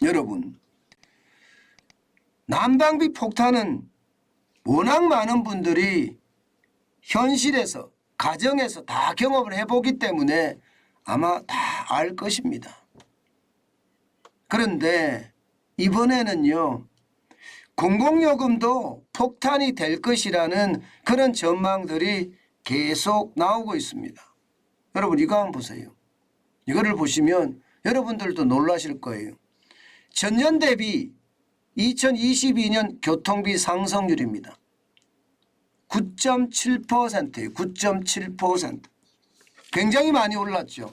여러분, 난방비 폭탄은 워낙 많은 분들이 현실에서 가정에서 다 경험을 해보기 때문에 아마 다 알 것입니다. 그런데 이번에는요, 공공요금도 폭탄이 될 것이라는 그런 전망들이 계속 나오고 있습니다. 여러분 이거 한번 보세요. 이거를 보시면 여러분들도 놀라실 거예요. 전년 대비 2022년 교통비 상승률입니다. 9.7%예요. 9.7%. 굉장히 많이 올랐죠.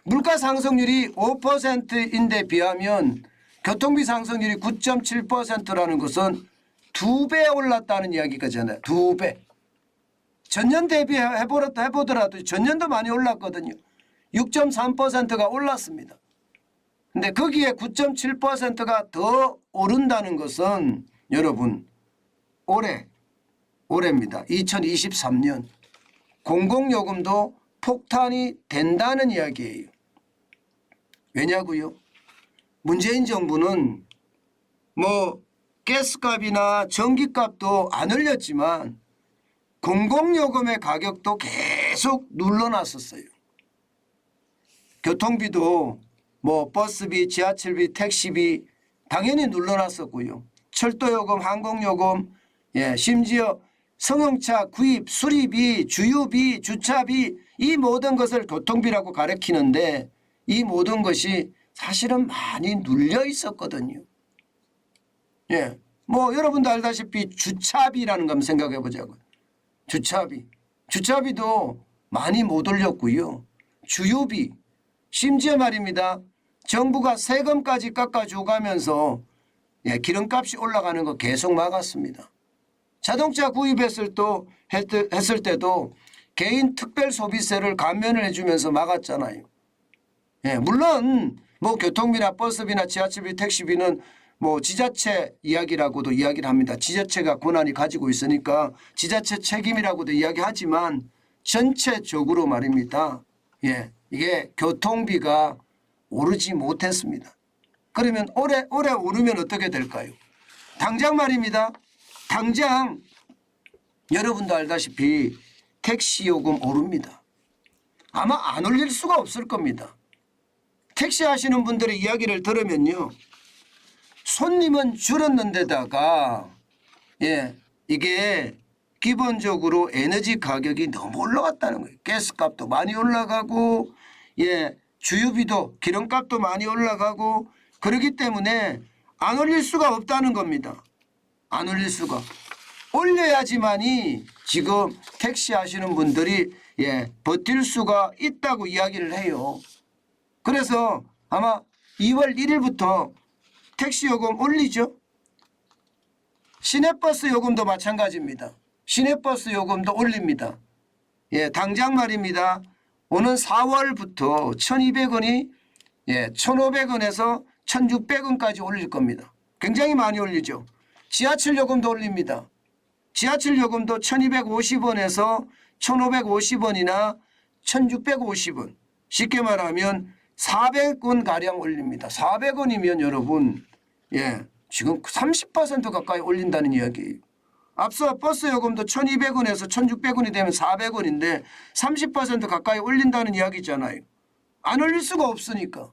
물가 상승률이 5%인데 비하면 교통비 상승률이 9.7%라는 것은 2배 올랐다는 이야기잖아요. 2배. 전년 대비해보더라도 전년도 많이 올랐거든요. 6.3%가 올랐습니다. 근데 거기에 9.7%가 더 오른다는 것은 여러분 올해입니다. 2023년 공공요금도 폭탄이 된다는 이야기예요. 왜냐고요? 문재인 정부는 뭐 가스값이나 전기값도 안 올렸지만 공공요금의 가격도 계속 눌러놨었어요. 교통비도 뭐 버스비, 지하철비, 택시비 당연히 눌러놨었고요. 철도요금, 항공요금, 심지어 승용차 구입, 수리비, 주유비, 주차비 이 모든 것을 교통비라고 가리키는데 이 모든 것이 사실은 많이 눌려 있었거든요. 뭐 여러분도 알다시피 주차비라는 거 한번 생각해 보자고요. 주차비도 많이 못 올렸고요. 주유비, 심지어 말입니다. 정부가 세금까지 깎아줘 가면서 기름값이 올라가는 거 계속 막았습니다. 자동차 구입했을 때도 개인 특별소비세를 감면을 해주면서 막았잖아요. 물론 뭐 교통비나 버스비나 지하철비, 택시비는 뭐 지자체 이야기라고도 이야기를 합니다. 지자체가 권한이 가지고 있으니까 지자체 책임이라고도 이야기하지만 전체적으로 말입니다. 이게 교통비가 오르지 못했습니다. 그러면 올해 오르면 어떻게 될까요? 당장 말입니다. 당장 여러분도 알다시피 택시 요금 오릅니다. 아마 안 올릴 수가 없을 겁니다. 택시 하시는 분들의 이야기를 들으면요. 손님은 줄었는데다가 이게 기본적으로 에너지 가격이 너무 올라갔다는 거예요. 가스값도 많이 올라가고 주유비도 기름값도 많이 올라가고 그렇기 때문에 안 올릴 수가 없다는 겁니다. 안 올릴 수가. 올려야지만이 지금 택시 하시는 분들이 버틸 수가 있다고 이야기를 해요. 그래서 아마 2월 1일부터 택시 요금 올리죠. 시내버스 요금도 마찬가지입니다. 시내버스 요금도 올립니다. 당장 말입니다. 오는 4월부터 1,200원이 1,500원에서 1,600원까지 올릴 겁니다. 굉장히 많이 올리죠. 지하철 요금도 올립니다. 지하철 요금도 1,250원에서 1,550원이나 1,650원. 쉽게 말하면 400원 가량 올립니다. 400원이면 여러분 지금 30% 가까이 올린다는 이야기예요. 앞서 버스 요금도 1,200원에서 1,600원이 되면 400원인데 30% 가까이 올린다는 이야기잖아요. 안 올릴 수가 없으니까.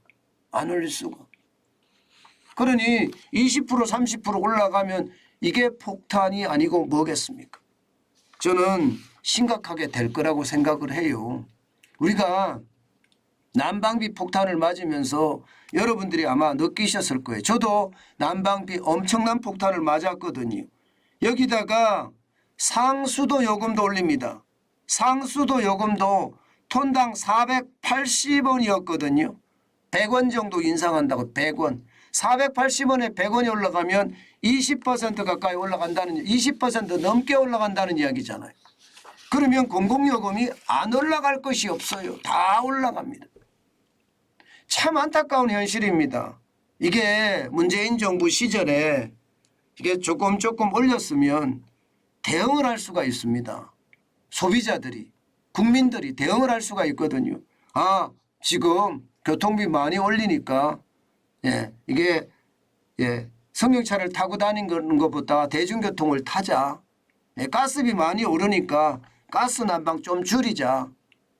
안 올릴 수가. 그러니 20% 30% 올라가면 이게 폭탄이 아니고 뭐겠습니까? 저는 심각하게 될 거라고 생각을 해요. 우리가 난방비 폭탄을 맞으면서 여러분들이 아마 느끼셨을 거예요. 저도 난방비 엄청난 폭탄을 맞았거든요. 여기다가 상수도 요금도 올립니다. 상수도 요금도 톤당 480원이었거든요. 100원 정도 인상한다고 100원. 480원에 100원이 올라가면 20% 가까이 올라간다는 20% 넘게 올라간다는 이야기잖아요. 그러면 공공요금이 안 올라갈 것이 없어요. 다 올라갑니다. 참 안타까운 현실입니다. 이게 문재인 정부 시절에 이게 조금 올렸으면 대응을 할 수가 있습니다. 소비자들이 국민들이 대응을 할 수가 있거든요. 지금 교통비 많이 올리니까 이게 승용차를 타고 다니는 것보다 대중교통을 타자. 가스비 많이 오르니까 가스 난방 좀 줄이자.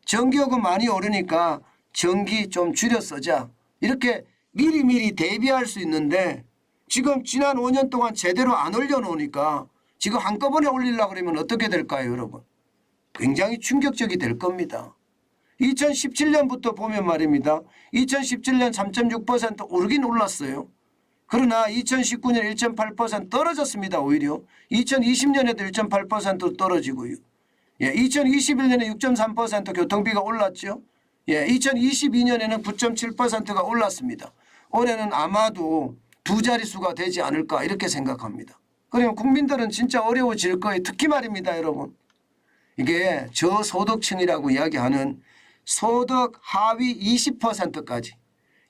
전기요금 많이 오르니까 전기 좀 줄여 쓰자. 이렇게 미리미리 대비할 수 있는데 지금 지난 5년 동안 제대로 안 올려놓으니까 지금 한꺼번에 올리려고 그러면 어떻게 될까요, 여러분? 굉장히 충격적이 될 겁니다. 2017년부터 보면 말입니다. 2017년 3.6% 오르긴 올랐어요. 그러나 2019년 1.8% 떨어졌습니다. 오히려 2020년에도 1.8% 떨어지고요. 2021년에 6.3% 교통비가 올랐죠. 2022년에는 9.7%가 올랐습니다. 올해는 아마도 두 자릿수가 되지 않을까 이렇게 생각합니다. 그러면 국민들은 진짜 어려워질 거예요. 특히 말입니다, 여러분. 이게 저소득층이라고 이야기하는 소득 하위 20%까지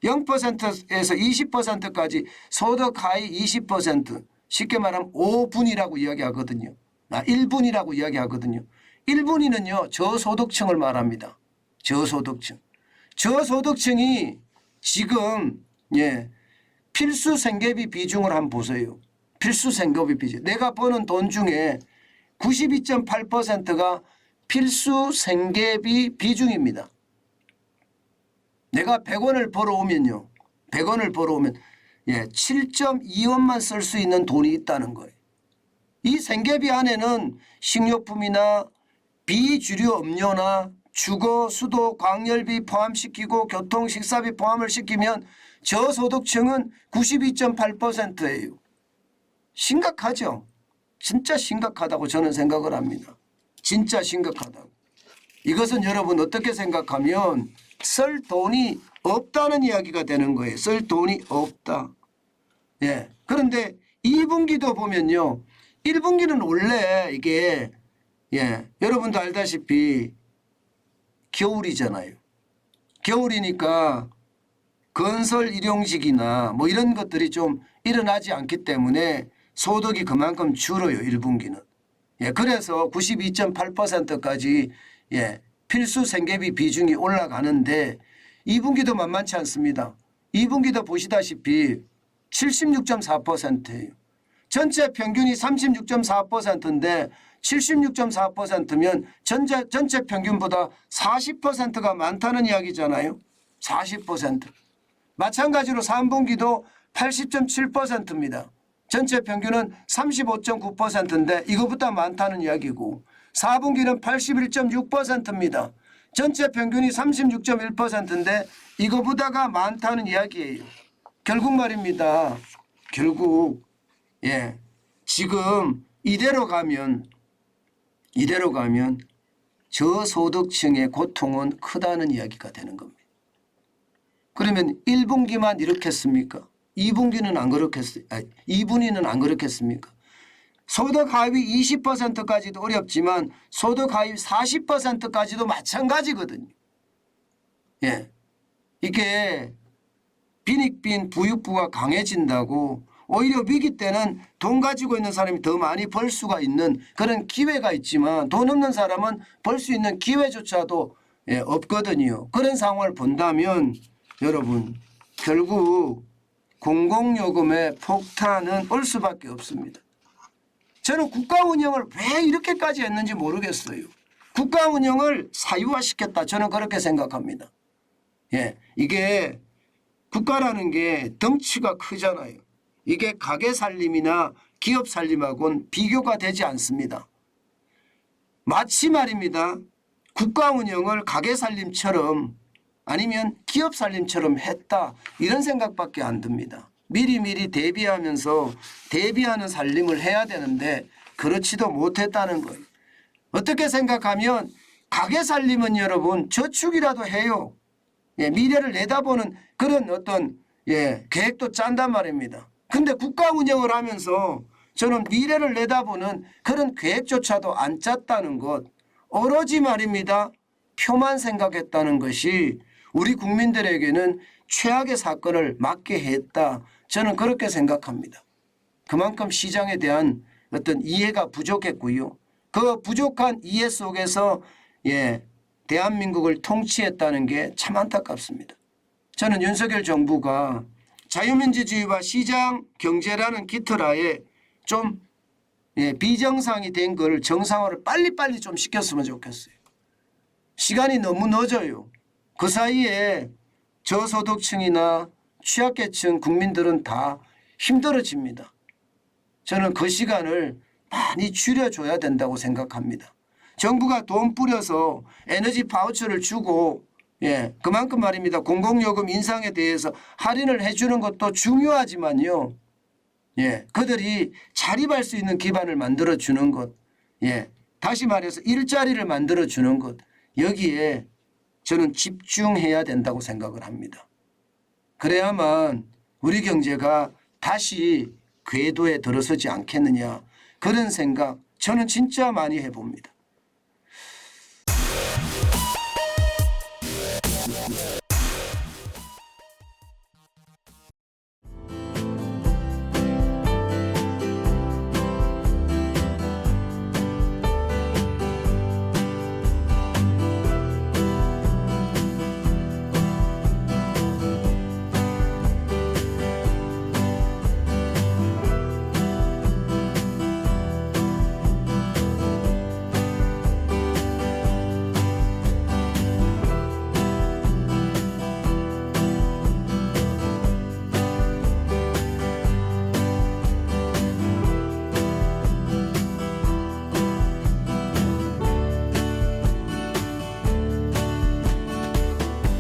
0%에서 20%까지 소득 하위 20% 쉽게 말하면 5분이라고 이야기하거든요. 1분이라고 이야기하거든요. 1분위는요 저소득층을 말합니다. 저소득층. 저소득층이 지금 필수 생계비 비중을 한번 보세요. 필수 생계비 비중. 내가 버는 돈 중에 92.8%가 필수 생계비 비중입니다. 내가 100원을 벌어오면요. 100원을 벌어오면 7.2원만 쓸 수 있는 돈이 있다는 거예요. 이 생계비 안에는 식료품이나 비주류 음료나 주거, 수도, 광열비 포함시키고 교통, 식사비 포함을 시키면 저소득층은 92.8%예요. 심각하죠. 진짜 심각하다고 저는 생각을 합니다. 진짜 심각하다고. 이것은 여러분 어떻게 생각하면 쓸 돈이 없다는 이야기가 되는 거예요. 쓸 돈이 없다. 그런데 2분기도 보면요. 1분기는 원래 이게 여러분도 알다시피 겨울이잖아요. 겨울이니까 건설 일용직이나 뭐 이런 것들이 좀 일어나지 않기 때문에 소득이 그만큼 줄어요. 1분기는. 그래서 92.8%까지 필수 생계비 비중이 올라가는데 2분기도 만만치 않습니다. 2분기도 보시다시피 76.4%예요. 전체 평균이 36.4%인데 76.4%면 전체 평균보다 40%가 많다는 이야기잖아요. 40%. 마찬가지로 3분기도 80.7%입니다. 전체 평균은 35.9%인데 이거보다 많다는 이야기고 4분기는 81.6%입니다. 전체 평균이 36.1%인데 이거보다가 많다는 이야기예요. 결국 말입니다. 결국 지금 이대로 가면 저소득층의 고통은 크다는 이야기가 되는 겁니다. 그러면 1분기만 이렇겠습니까? 2분기는 안 그렇겠어요. 2분위는 안 그렇겠습니까? 소득 하위 20%까지도 어렵지만 소득 하위 40%까지도 마찬가지거든요. 이게 빈익빈 부익부가 강해진다고 오히려 위기 때는 돈 가지고 있는 사람이 더 많이 벌 수가 있는 그런 기회가 있지만 돈 없는 사람은 벌 수 있는 기회조차도 없거든요. 그런 상황을 본다면 여러분 결국 공공요금의 폭탄은 올 수밖에 없습니다. 저는 국가 운영을 왜 이렇게까지 했는지 모르겠어요. 국가 운영을 사유화시켰다. 저는 그렇게 생각합니다. 이게 국가라는 게 덩치가 크잖아요. 이게 가게 살림이나 기업 살림하고는 비교가 되지 않습니다. 마치 말입니다. 국가 운영을 가게 살림처럼 아니면 기업 살림처럼 했다. 이런 생각밖에 안 듭니다. 미리미리 대비하면서 대비하는 살림을 해야 되는데 그렇지도 못했다는 거예요. 어떻게 생각하면 가게 살림은 여러분 저축이라도 해요. 미래를 내다보는 그런 어떤 계획도 짠단 말입니다. 근데 국가 운영을 하면서 저는 미래를 내다보는 그런 계획조차도 안 짰다는 것. 오로지 말입니다. 표만 생각했다는 것이 우리 국민들에게는 최악의 사건을 맞게 했다. 저는 그렇게 생각합니다. 그만큼 시장에 대한 어떤 이해가 부족했고요. 그 부족한 이해 속에서 대한민국을 통치했다는 게 참 안타깝습니다. 저는 윤석열 정부가 자유민주주의와 시장 경제라는 기틀하에 좀 비정상이 된 걸 정상화를 빨리빨리 좀 시켰으면 좋겠어요. 시간이 너무 늦어요. 그 사이에 저소득층이나 취약계층 국민들은 다 힘들어집니다. 저는 그 시간을 많이 줄여줘야 된다고 생각합니다. 정부가 돈 뿌려서 에너지 바우처를 주고 그만큼 말입니다. 공공요금 인상에 대해서 할인을 해주는 것도 중요하지만요. 그들이 자립할 수 있는 기반을 만들어주는 것. 다시 말해서 일자리를 만들어주는 것. 여기에 저는 집중해야 된다고 생각을 합니다. 그래야만 우리 경제가 다시 궤도에 들어서지 않겠느냐. 그런 생각 저는 진짜 많이 해봅니다.